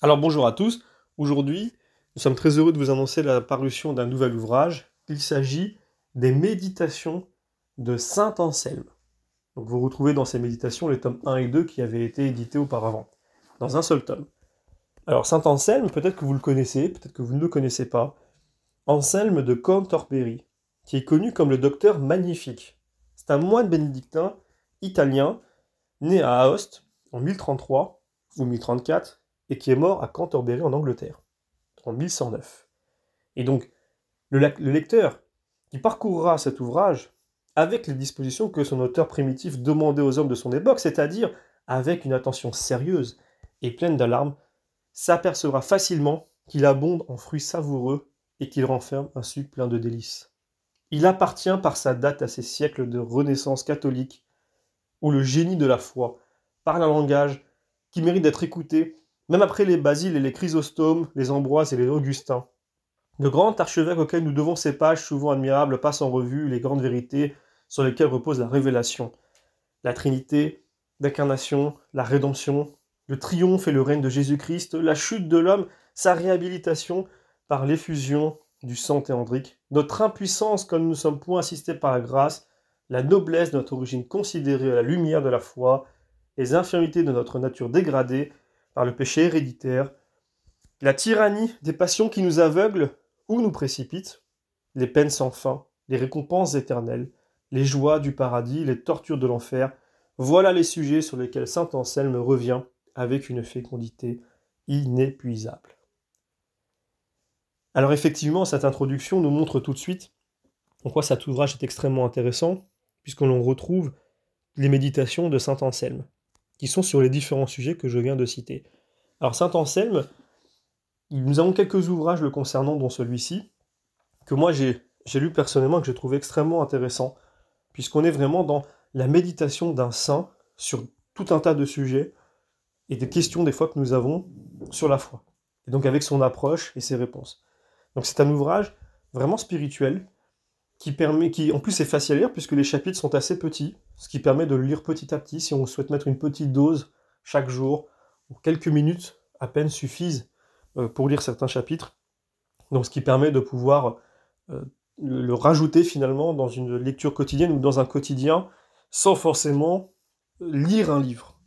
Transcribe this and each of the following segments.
Alors bonjour à tous, aujourd'hui nous sommes très heureux de vous annoncer la parution d'un nouvel ouvrage. Il s'agit des Méditations de Saint Anselme. Donc vous retrouvez dans ces méditations les tomes 1 et 2 qui avaient été édités auparavant, dans un seul tome. Alors Saint Anselme, peut-être que vous le connaissez, peut-être que vous ne le connaissez pas, Anselme de Cantorbéry, qui est connu comme le docteur magnifique. C'est un moine bénédictin italien, né à Aoste en 1033 ou 1034, et qui est mort à Cantorbéry en Angleterre, en 1109. Et donc, le lecteur qui parcourra cet ouvrage avec les dispositions que son auteur primitif demandait aux hommes de son époque, c'est-à-dire avec une attention sérieuse et pleine d'alarme, s'apercevra facilement qu'il abonde en fruits savoureux et qu'il renferme un sucre plein de délices. Il appartient par sa date à ces siècles de renaissance catholique, où le génie de la foi parle un langage qui mérite d'être écouté, même après les Basiles et les Chrysostomes, les Ambroises et les Augustins. Le grand archevêque auquel nous devons ces pages souvent admirables passe en revue les grandes vérités sur lesquelles repose la révélation. La Trinité, l'incarnation, la rédemption, le triomphe et le règne de Jésus-Christ, la chute de l'homme, sa réhabilitation par l'effusion du sang théandrique, notre impuissance quand nous ne sommes point assistés par la grâce, la noblesse de notre origine considérée à la lumière de la foi, les infirmités de notre nature dégradée par le péché héréditaire, la tyrannie des passions qui nous aveuglent ou nous précipitent, les peines sans fin, les récompenses éternelles, les joies du paradis, les tortures de l'enfer, voilà les sujets sur lesquels saint Anselme revient avec une fécondité inépuisable. Alors effectivement, cette introduction nous montre tout de suite en quoi cet ouvrage est extrêmement intéressant, puisqu'on retrouve les méditations de saint Anselme, qui sont sur les différents sujets que je viens de citer. Alors saint Anselme, nous avons quelques ouvrages le concernant, dont celui-ci, que moi j'ai lu personnellement et que j'ai trouvé extrêmement intéressant, puisqu'on est vraiment dans la méditation d'un saint sur tout un tas de sujets et des questions des fois que nous avons sur la foi. Et donc avec son approche et ses réponses. Donc c'est un ouvrage vraiment spirituel qui en plus est facile à lire puisque les chapitres sont assez petits, ce qui permet de le lire petit à petit si on souhaite mettre une petite dose chaque jour, ou quelques minutes à peine suffisent pour lire certains chapitres. Donc ce qui permet de pouvoir le rajouter finalement dans une lecture quotidienne ou dans un quotidien sans forcément lire un livre.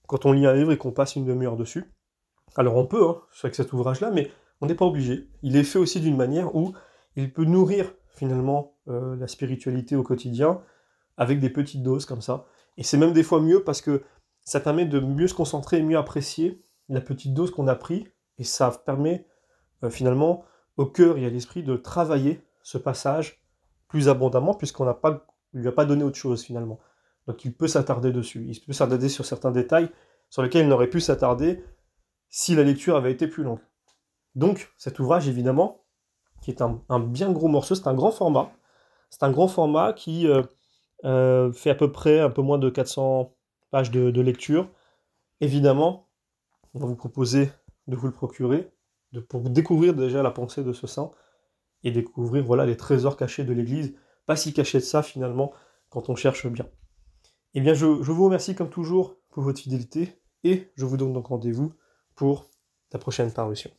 Quand on lit un livre et qu'on passe une demi-heure dessus, alors on peut, avec cet ouvrage-là, mais on n'est pas obligé. Il est fait aussi d'une manière où il peut nourrir finalement la spiritualité au quotidien avec des petites doses comme ça. Et c'est même des fois mieux parce que ça permet de mieux se concentrer et mieux apprécier la petite dose qu'on a pris, et ça permet finalement au cœur et à l'esprit de travailler ce passage plus abondamment puisqu'on n'a pas, lui a pas donné autre chose finalement. Donc il peut s'attarder dessus, il peut s'attarder sur certains détails sur lesquels il n'aurait pu s'attarder si la lecture avait été plus longue. Donc cet ouvrage évidemment, qui est un bien gros morceau, c'est un grand format qui fait à peu près un peu moins de 400 pages de lecture. Évidemment, on va vous proposer de vous le procurer, pour découvrir déjà la pensée de ce saint, et découvrir voilà, les trésors cachés de l'Église, pas si cachés de ça finalement, quand on cherche bien. Eh bien je vous remercie comme toujours pour votre fidélité, et je vous donne donc rendez-vous pour la prochaine parution.